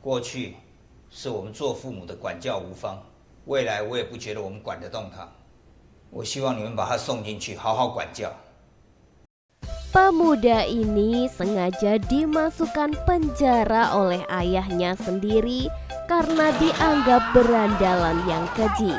过去是我们做父母的管教无方，未来我也不觉得我们管得动他。我希望你们把他送进去，好好管教。 Pemuda ini sengaja dimasukkan penjara oleh ayahnya sendiri karena dianggap berandalan yang keji.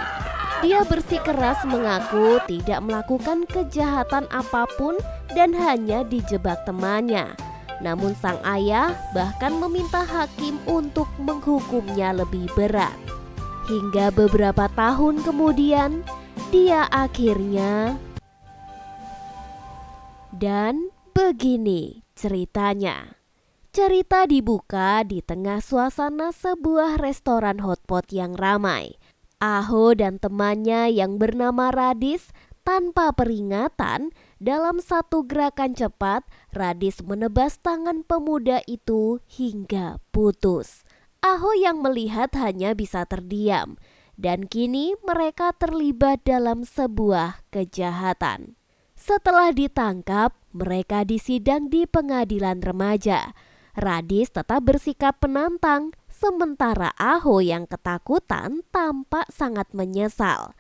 Dia bersikeras mengaku tidak melakukan kejahatan apapun dan hanya dijebak temannya. Namun sang ayah bahkan meminta hakim untuk menghukumnya lebih berat. Hingga beberapa tahun kemudian, dia akhirnya... Dan begini ceritanya. Cerita dibuka di tengah suasana sebuah restoran hotpot yang ramai. Aho dan temannya yang bernama Radis tanpa peringatan, dalam satu gerakan cepat, Radis menebas tangan pemuda itu hingga putus. Aho yang melihat hanya bisa terdiam, dan kini mereka terlibat dalam sebuah kejahatan. Setelah ditangkap, mereka disidang di pengadilan remaja. Radis tetap bersikap penantang, sementara Aho yang ketakutan tampak sangat menyesal.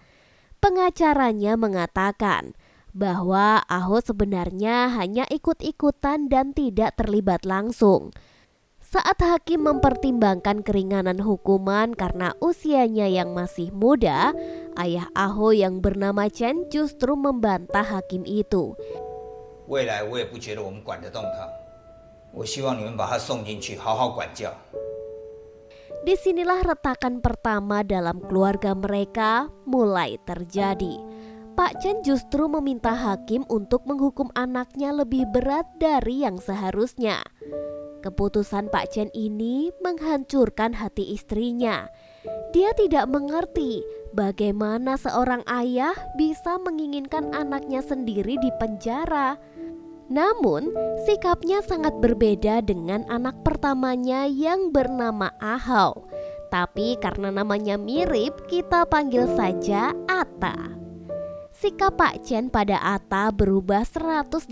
Pengacaranya mengatakan bahwa Aho sebenarnya hanya ikut-ikutan dan tidak terlibat langsung. Saat hakim mempertimbangkan keringanan hukuman karena usianya yang masih muda, ayah Aho yang bernama Chen justru membantah hakim itu. 未来我也不觉得我们管得动他。我希望你们把他送进去，好好管教。 Disinilah retakan pertama dalam keluarga mereka mulai terjadi. Pak Chen justru meminta hakim untuk menghukum anaknya lebih berat dari yang seharusnya. Keputusan Pak Chen ini menghancurkan hati istrinya. Dia tidak mengerti bagaimana seorang ayah bisa menginginkan anaknya sendiri di penjara. Namun, sikapnya sangat berbeda dengan anak pertamanya yang bernama Ahau. Tapi karena namanya mirip, kita panggil saja Ata. Sikap Pak Chen pada Ata berubah 180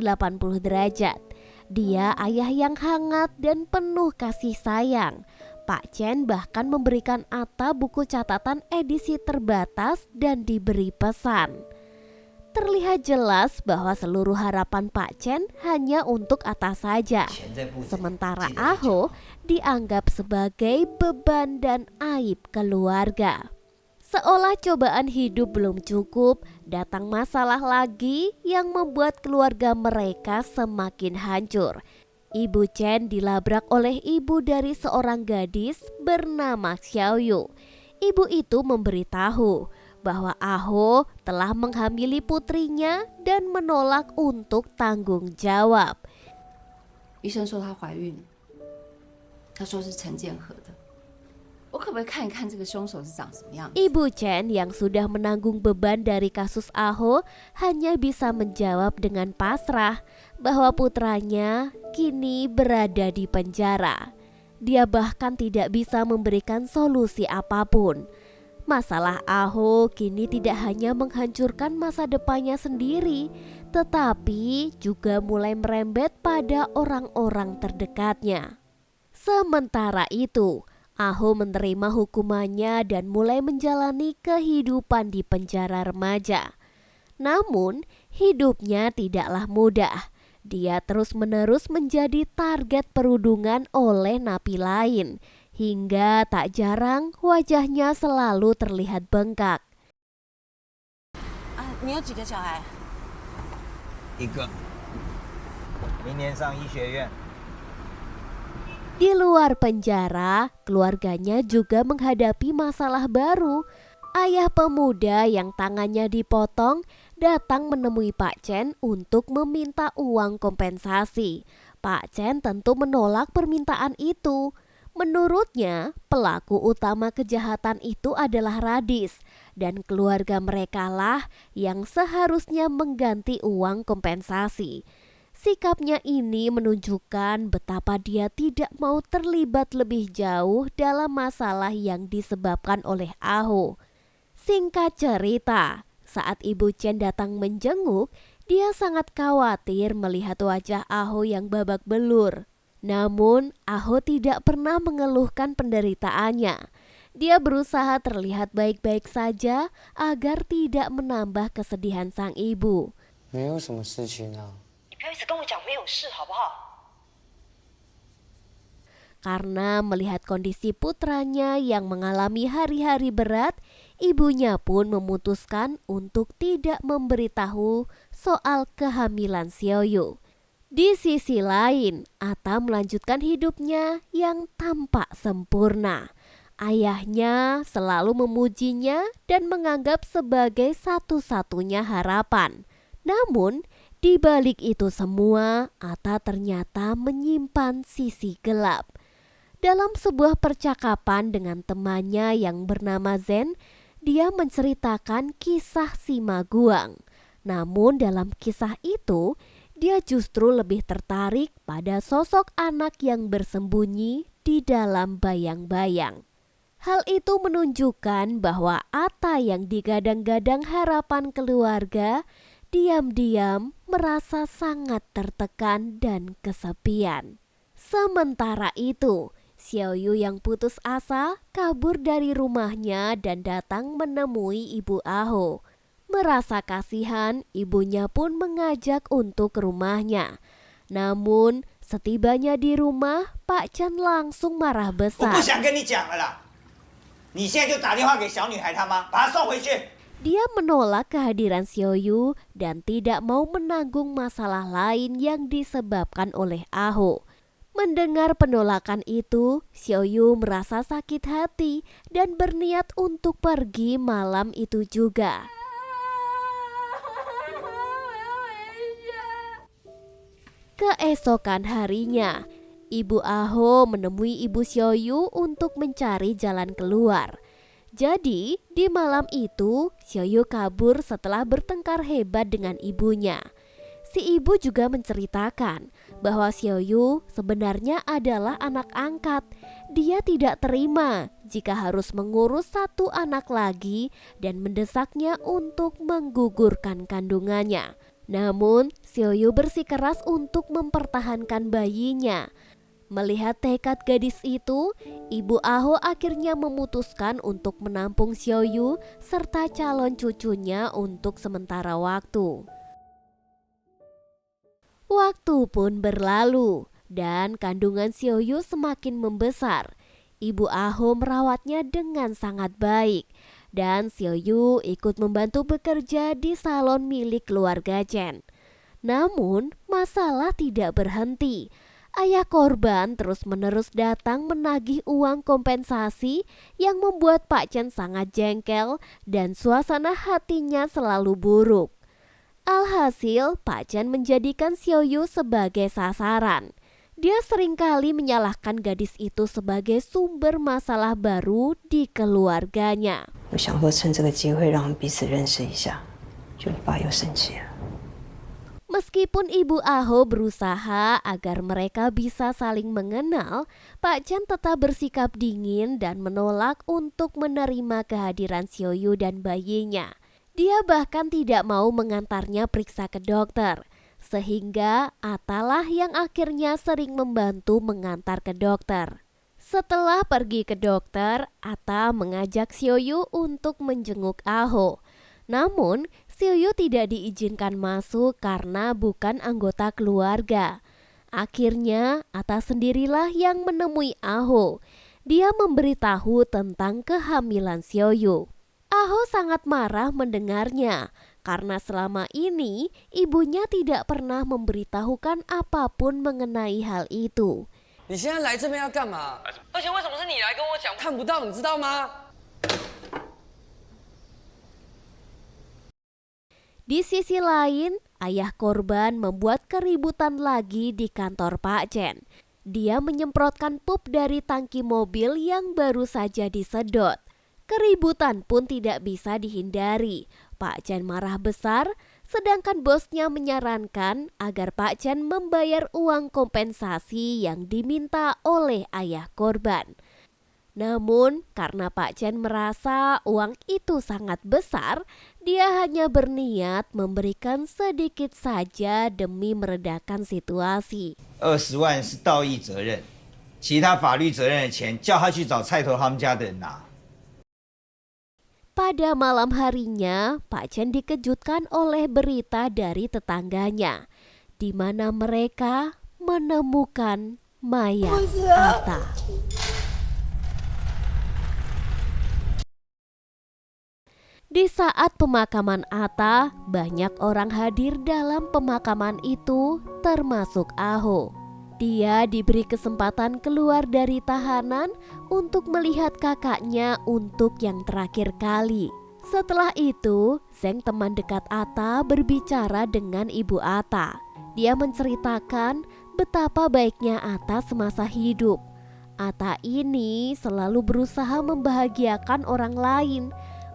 derajat. Dia ayah yang hangat dan penuh kasih sayang. Pak Chen bahkan memberikan Ata buku catatan edisi terbatas dan diberi pesan. Terlihat jelas bahwa seluruh harapan Pak Chen hanya untuk Ata saja. Sementara Aho dianggap sebagai beban dan aib keluarga. Seolah cobaan hidup belum cukup, datang masalah lagi yang membuat keluarga mereka semakin hancur. Ibu Chen dilabrak oleh ibu dari seorang gadis bernama Xiaoyu. Ibu itu memberitahu bahwa Aho telah menghamili putrinya dan menolak untuk tanggung jawab. 医生说她怀孕，她说是陈建和的。我可不可以看一看这个凶手是长什么样子？ Ibu Chen yang sudah menanggung beban dari kasus Aho hanya bisa menjawab dengan pasrah bahwa putranya kini berada di penjara. Dia bahkan tidak bisa memberikan solusi apapun. Masalah Aho kini tidak hanya menghancurkan masa depannya sendiri, tetapi juga mulai merembet pada orang-orang terdekatnya. Sementara itu, Aho menerima hukumannya dan mulai menjalani kehidupan di penjara remaja. Namun, hidupnya tidaklah mudah. Dia terus-menerus menjadi target perundungan oleh napi lain. Hingga tak jarang wajahnya selalu terlihat bengkak. 你有几个小孩？一个，明年上医学院。 Di luar penjara, keluarganya juga menghadapi masalah baru. Ayah pemuda yang tangannya dipotong datang menemui Pak Chen untuk meminta uang kompensasi. Pak Chen tentu menolak permintaan itu. Menurutnya, pelaku utama kejahatan itu adalah Radis dan keluarga merekalah yang seharusnya mengganti uang kompensasi. Sikapnya ini menunjukkan betapa dia tidak mau terlibat lebih jauh dalam masalah yang disebabkan oleh Aho. Singkat cerita, saat Ibu Chen datang menjenguk, dia sangat khawatir melihat wajah Aho yang babak belur. Namun, Aho tidak pernah mengeluhkan penderitaannya. Dia berusaha terlihat baik-baik saja agar tidak menambah kesedihan sang ibu. 没有什么事情啊。你不要一直跟我讲没有事，好不好？ Karena melihat kondisi putranya yang mengalami hari-hari berat, ibunya pun memutuskan untuk tidak memberitahu soal kehamilan Xiaoyu. Di sisi lain, Ata melanjutkan hidupnya yang tampak sempurna. Ayahnya selalu memujinya dan menganggap sebagai satu-satunya harapan. Namun, di balik itu semua, Ata ternyata menyimpan sisi gelap. Dalam sebuah percakapan dengan temannya yang bernama Zen, dia menceritakan kisah si Maguang. Namun dalam kisah itu, dia justru lebih tertarik pada sosok anak yang bersembunyi di dalam bayang-bayang. Hal itu menunjukkan bahwa Ata yang digadang-gadang harapan keluarga, diam-diam merasa sangat tertekan dan kesepian. Sementara itu, Xiaoyu yang putus asa kabur dari rumahnya dan datang menemui Ibu Aho. Merasa kasihan, ibunya pun mengajak untuk ke rumahnya. Namun, setibanya di rumah, Pak Chen langsung marah 我不 besar. 想跟你讲了啦，你现在就打电话给小女孩她妈，把她送回去。 Dia menolak kehadiran Xiaoyu dan tidak mau menanggung masalah lain yang disebabkan oleh Aho. Mendengar penolakan itu, Xiaoyu merasa sakit hati dan berniat untuk pergi malam itu juga. Keesokan harinya, Ibu Aho menemui Ibu Xiaoyu untuk mencari jalan keluar. Jadi, di malam itu, Xiaoyu kabur setelah bertengkar hebat dengan ibunya. Si ibu juga menceritakan bahwa Xiaoyu sebenarnya adalah anak angkat. Dia tidak terima jika harus mengurus satu anak lagi dan mendesaknya untuk menggugurkan kandungannya. Namun, Xiaoyu bersikeras untuk mempertahankan bayinya. Melihat tekad gadis itu, Ibu Aho akhirnya memutuskan untuk menampung Xiaoyu serta calon cucunya untuk sementara waktu. Waktu pun berlalu dan kandungan Xiaoyu semakin membesar. Ibu Aho merawatnya dengan sangat baik dan Xiaoyu ikut membantu bekerja di salon milik keluarga Chen. Namun masalah tidak berhenti. Ayah korban terus-menerus datang menagih uang kompensasi yang membuat Pak Chen sangat jengkel dan suasana hatinya selalu buruk. Alhasil, Pak Chen menjadikan Xiaoyu sebagai sasaran. Dia seringkali menyalahkan gadis itu sebagai sumber masalah baru di keluarganya. 我想说趁这个机会让我们彼此认识一下，就你爸又生气了。 Meskipun Ibu Aho berusaha agar mereka bisa saling mengenal, Pak Chen tetap bersikap dingin dan menolak untuk menerima kehadiran Xiaoyu dan bayinya. Dia bahkan tidak mau mengantarnya periksa ke dokter, sehingga Atalah yang akhirnya sering membantu mengantar ke dokter. Setelah pergi ke dokter, Ata mengajak Xiaoyu untuk menjenguk Aho. Namun, Xiaoyu tidak diizinkan masuk karena bukan anggota keluarga. Akhirnya, Ata sendirilah yang menemui Aho. Dia memberitahu tentang kehamilan Xiaoyu. Aho sangat marah mendengarnya karena selama ini ibunya tidak pernah memberitahukan apapun mengenai hal itu. 你现在来这边要干嘛？而且为什么是你来跟我讲？看不到，你知道吗？ Di sisi lain, ayah korban membuat keributan lagi di kantor Pak Chen. Dia menyemprotkan pup dari tangki mobil yang baru saja disedot. Keributan pun tidak bisa dihindari. Pak Chen marah besar, sedangkan bosnya menyarankan agar Pak Chen membayar uang kompensasi yang diminta oleh ayah korban. Namun karena Pak Chen merasa uang itu sangat besar, dia hanya berniat memberikan sedikit saja demi meredakan situasi. 20万是道义责任，其他法律责任的钱叫他去找菜头他们家的人拿。 Pada malam harinya, Pak Chen dikejutkan oleh berita dari tetangganya, di mana mereka menemukan mayat Atta. Di saat pemakaman Atta, banyak orang hadir dalam pemakaman itu, termasuk Aho. Dia diberi kesempatan keluar dari tahanan untuk melihat kakaknya untuk yang terakhir kali. Setelah itu, Zeng, teman dekat Atta, berbicara dengan ibu Atta. Dia menceritakan betapa baiknya Atta semasa hidup. Atta ini selalu berusaha membahagiakan orang lain,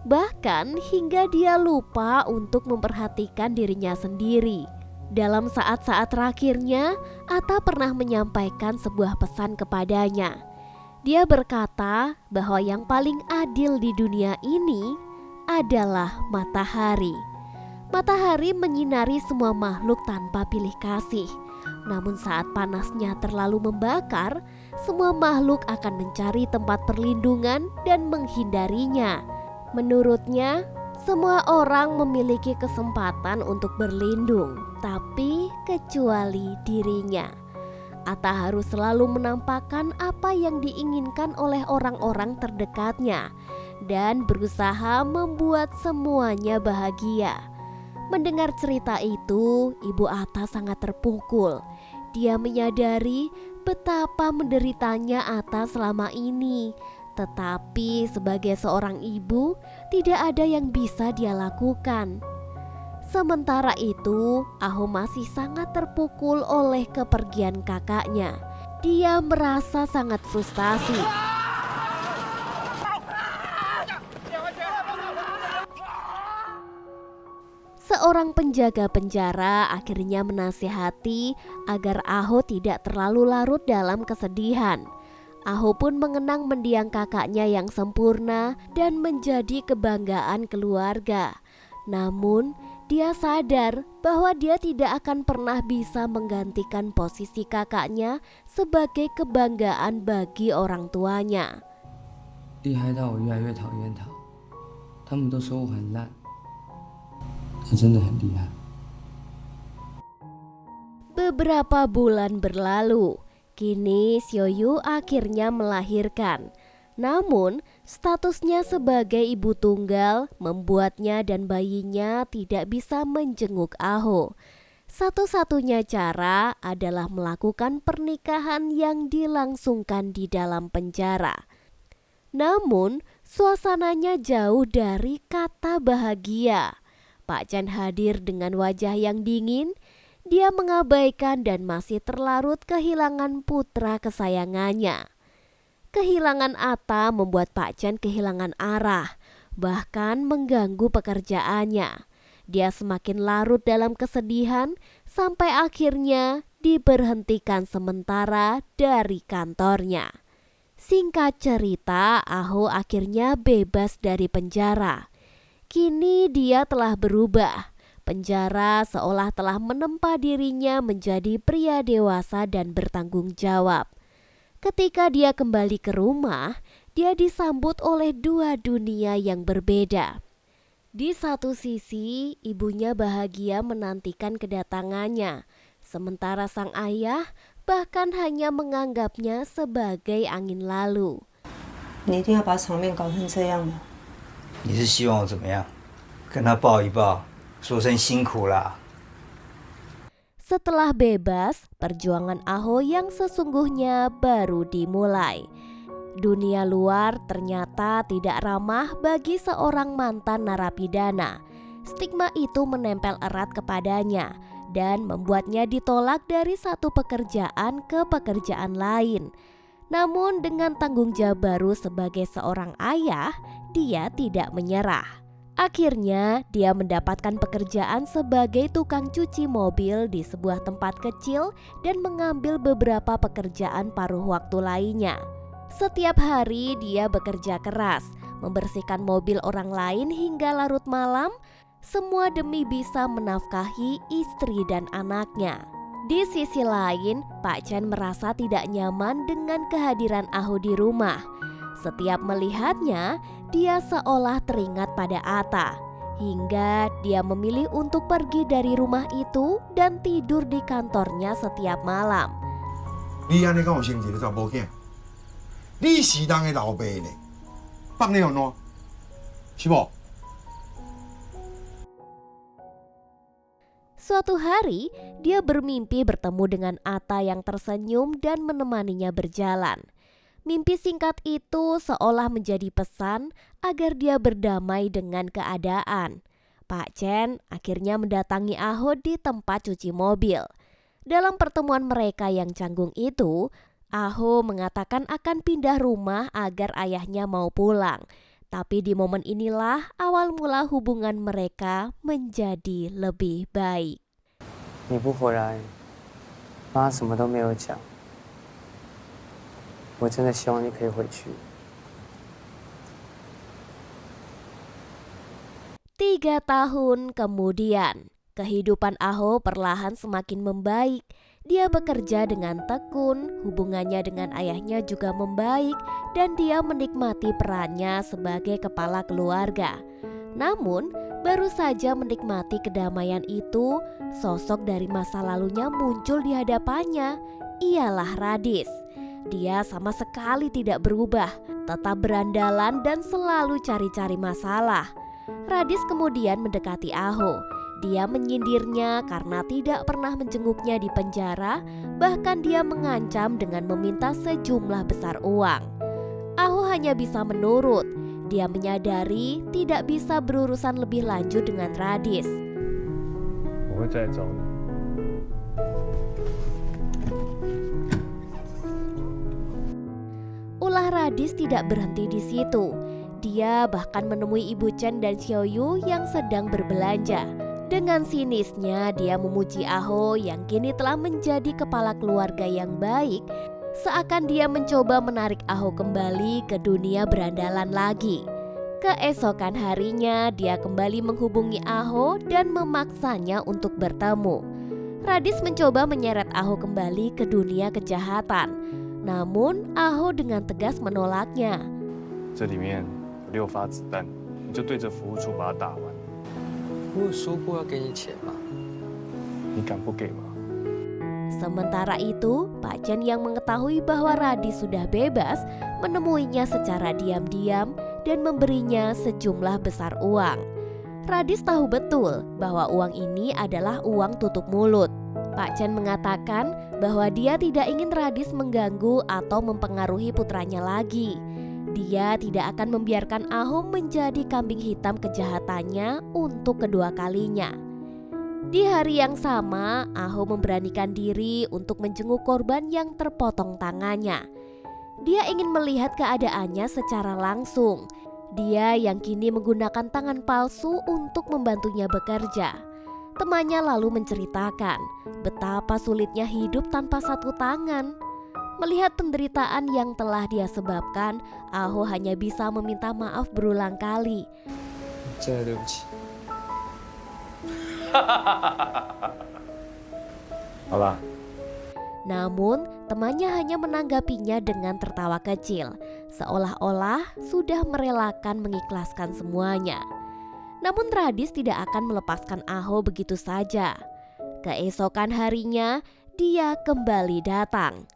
bahkan hingga dia lupa untuk memperhatikan dirinya sendiri. Dalam saat-saat terakhirnya, Atta pernah menyampaikan sebuah pesan kepadanya. Dia berkata bahwa yang paling adil di dunia ini adalah matahari. Matahari menyinari semua makhluk tanpa pilih kasih. Namun saat panasnya terlalu membakar, semua makhluk akan mencari tempat perlindungan dan menghindarinya. Menurutnya, semua orang memiliki kesempatan untuk berlindung, tapi kecuali dirinya. Atta harus selalu menampakkan apa yang diinginkan oleh orang-orang terdekatnya dan berusaha membuat semuanya bahagia. Mendengar cerita itu, ibu Atta sangat terpukul. Dia menyadari betapa menderitanya Atta selama ini. Tetapi sebagai seorang ibu, tidak ada yang bisa dia lakukan. Sementara itu, Aho masih sangat terpukul oleh kepergian kakaknya. Dia merasa sangat frustasi. Seorang penjaga penjara akhirnya menasihati agar Aho tidak terlalu larut dalam kesedihan. Aho pun mengenang mendiang kakaknya yang sempurna dan menjadi kebanggaan keluarga. Namun, dia sadar bahwa dia tidak akan pernah bisa menggantikan posisi kakaknya sebagai kebanggaan bagi orang tuanya. 厉害到我越来越讨厌他，他们都说我很烂，他真的很厉害。 Beberapa bulan berlalu, kini Xiaoyu akhirnya melahirkan. Namun, statusnya sebagai ibu tunggal membuatnya dan bayinya tidak bisa menjenguk Aho. Satu-satunya cara adalah melakukan pernikahan yang dilangsungkan di dalam penjara. Namun, suasananya jauh dari kata bahagia. Pak Chen hadir dengan wajah yang dingin. Dia mengabaikan dan masih terlarut kehilangan putra kesayangannya. Kehilangan Atta membuat Pak Chen kehilangan arah, bahkan mengganggu pekerjaannya. Dia semakin larut dalam kesedihan sampai akhirnya diberhentikan sementara dari kantornya. Singkat cerita, Aho akhirnya bebas dari penjara. Kini dia telah berubah. Penjara seolah telah menempa dirinya menjadi pria dewasa dan bertanggung jawab. Ketika dia kembali ke rumah, dia disambut oleh dua dunia yang berbeda. Di satu sisi, ibunya bahagia menantikan kedatangannya, sementara sang ayah bahkan hanya menganggapnya sebagai angin lalu. 你一定要把场面搞成这样吗？你是希望我怎么样？跟他抱一抱，说声辛苦啦。 Setelah bebas, perjuangan Aho yang sesungguhnya baru dimulai. Dunia luar ternyata tidak ramah bagi seorang mantan narapidana. Stigma itu menempel erat kepadanya dan membuatnya ditolak dari satu pekerjaan ke pekerjaan lain. Namun dengan tanggung jawab baru sebagai seorang ayah, dia tidak menyerah. Akhirnya dia mendapatkan pekerjaan sebagai tukang cuci mobil di sebuah tempat kecil dan mengambil beberapa pekerjaan paruh waktu lainnya. Setiap hari dia bekerja keras, membersihkan mobil orang lain hingga larut malam, semua demi bisa menafkahi istri dan anaknya. Di sisi lain, Pak Chen merasa tidak nyaman dengan kehadiran Aho di rumah. Setiap melihatnya, dia seolah teringat pada Ata, hingga dia memilih untuk pergi dari rumah itu dan tidur di kantornya setiap malam. 你安尼敢有生一个查某囝？你是人的老爸呢，放你用喏，是不？ Suatu hari, dia bermimpi bertemu dengan Ata yang tersenyum dan menemaninya berjalan. Mimpi singkat itu seolah menjadi pesan agar dia berdamai dengan keadaan. Pak Chen akhirnya mendatangi Aho di tempat cuci mobil. Dalam pertemuan mereka yang canggung itu, Aho mengatakan akan pindah rumah agar ayahnya mau pulang. Tapi di momen inilah awal mula hubungan mereka menjadi lebih baik. 你不回来，妈什么都没有讲。我真的希望你可以回去。 3 tahun kemudian, kehidupan Aho perlahan semakin membaik. Dia bekerja dengan tekun, hubungannya dengan ayahnya juga membaik, dan dia menikmati perannya sebagai kepala keluarga. Namun, baru saja menikmati kedamaian itu, sosok dari masa lalunya muncul di hadapannya. Ialah Radis. Dia sama sekali tidak berubah, tetap berandalan dan selalu cari-cari masalah. Radis kemudian mendekati Aho. Dia menyindirnya karena tidak pernah menjenguknya di penjara, bahkan dia mengancam dengan meminta sejumlah besar uang. Aho hanya bisa menurut. Dia menyadari tidak bisa berurusan lebih lanjut dengan Radis. 我会再来找你。 Ulah Radis tidak berhenti di situ. Dia bahkan menemui Ibu Chen dan Xiaoyu yang sedang berbelanja. Dengan sinisnya dia memuji Aho yang kini telah menjadi kepala keluarga yang baik, seakan dia mencoba menarik Aho kembali ke dunia berandalan lagi. Keesokan harinya dia kembali menghubungi Aho dan memaksanya untuk bertemu. Radis mencoba menyeret Aho kembali ke dunia kejahatan, namun Aho dengan tegas menolaknya. 这里面有6发子弹，你就对着服务处把它打完。 我有说过要给你钱吗？ 你敢不给吗？ Sementara itu, Pak Chen yang mengetahui bahwa Radis sudah bebas menemuinya secara diam-diam dan memberinya sejumlah besar uang. Radis tahu betul bahwa uang ini adalah uang tutup mulut. Pak Chen mengatakan bahwa dia tidak ingin Radis mengganggu atau mempengaruhi putranya lagi. Dia tidak akan membiarkan Aho menjadi kambing hitam kejahatannya untuk kedua kalinya. Di hari yang sama, Aho memberanikan diri untuk menjenguk korban yang terpotong tangannya. Dia ingin melihat keadaannya secara langsung. Dia yang kini menggunakan tangan palsu untuk membantunya bekerja. Temannya lalu menceritakan betapa sulitnya hidup tanpa satu tangan. Melihat penderitaan yang telah dia sebabkan, Aho hanya bisa meminta maaf berulang kali. 真的对不起。好啦， Namun, temannya hanya menanggapinya dengan tertawa kecil, seolah-olah sudah merelakan mengikhlaskan semuanya. Namun Radis tidak akan melepaskan Aho begitu saja. Keesokan harinya, dia kembali datang.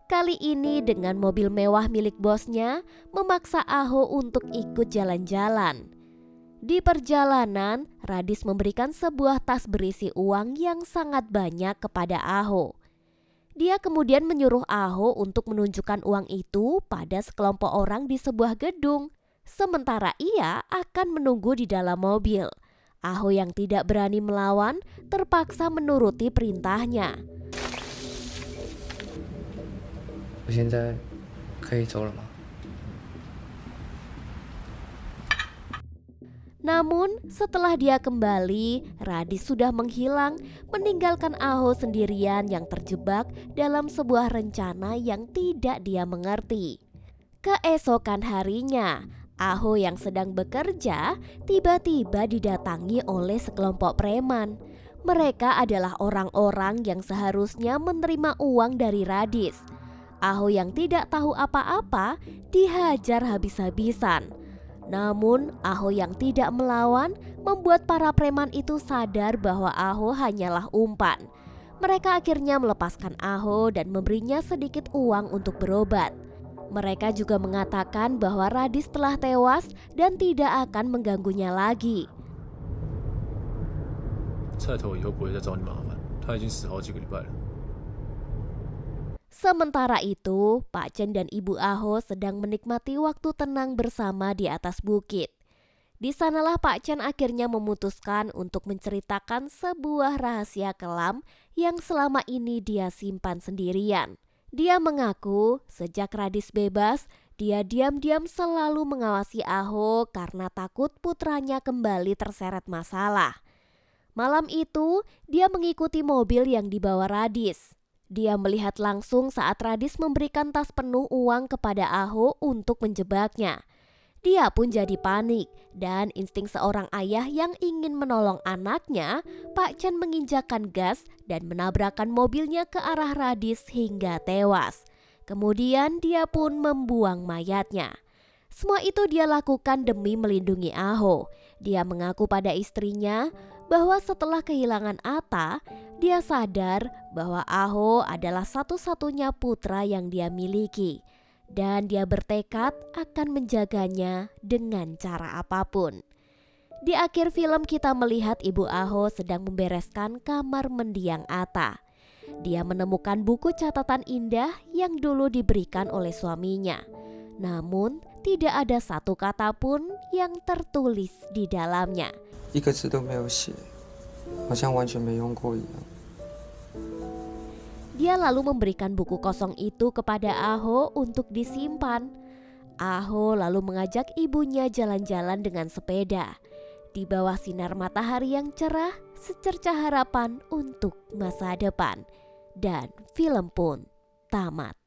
Kali ini dengan mobil mewah milik bosnya, memaksa Aho untuk ikut jalan-jalan. Di perjalanan, Radis memberikan sebuah tas berisi uang yang sangat banyak kepada Aho. Dia kemudian menyuruh Aho untuk menunjukkan uang itu pada sekelompok orang di sebuah gedung. Sementara ia akan menunggu di dalam mobil. Aho yang tidak berani melawan terpaksa menuruti perintahnya. 我现在可以走了吗？ Namun setelah dia kembali, Radis sudah menghilang, meninggalkan Aho sendirian yang terjebak dalam sebuah rencana yang tidak dia mengerti. Keesokan harinya, Aho yang sedang bekerja tiba-tiba didatangi oleh sekelompok preman. Mereka adalah orang-orang yang seharusnya menerima uang dari Radis. Aho yang tidak tahu apa-apa dihajar habis-habisan. Namun Aho yang tidak melawan membuat para preman itu sadar bahwa Aho hanyalah umpan. Mereka akhirnya melepaskan Aho dan memberinya sedikit uang untuk berobat. Mereka juga mengatakan bahwa Radis telah tewas dan tidak akan mengganggunya lagi. 菜头以后不会再找你麻烦，他已经死好几个礼拜了。 Sementara itu, Pak Chen dan Ibu Aho sedang menikmati waktu tenang bersama di atas bukit. Di sanalah Pak Chen akhirnya memutuskan untuk menceritakan sebuah rahasia kelam yang selama ini dia simpan sendirian. Dia mengaku sejak Radis bebas, dia diam-diam selalu mengawasi Aho karena takut putranya kembali terseret masalah. Malam itu, dia mengikuti mobil yang dibawa Radis. Dia melihat langsung saat Radis memberikan tas penuh uang kepada Aho untuk menjebaknya. Dia pun jadi panik dan insting seorang ayah yang ingin menolong anaknya, Pak Chen menginjakkan gas dan menabrakkan mobilnya ke arah Radis hingga tewas. Kemudian dia pun membuang mayatnya. Semua itu dia lakukan demi melindungi Aho. Dia mengaku pada istrinya bahwa setelah kehilangan Atta, dia sadar bahwa Aho adalah satu-satunya putra yang dia miliki. Dan dia bertekad akan menjaganya dengan cara apapun. Di akhir film kita melihat Ibu Aho sedang membereskan kamar mendiang Atta. Dia menemukan buku catatan indah yang dulu diberikan oleh suaminya. Namun tidak ada satu kata pun yang tertulis di dalamnya. 一个字都没有写，好像完全没用过一样。 Dia lalu memberikan buku kosong itu kepada Aho untuk disimpan. Aho lalu mengajak ibunya jalan-jalan dengan sepeda. Di bawah sinar matahari yang cerah, secercah harapan untuk masa depan. Dan film pun tamat.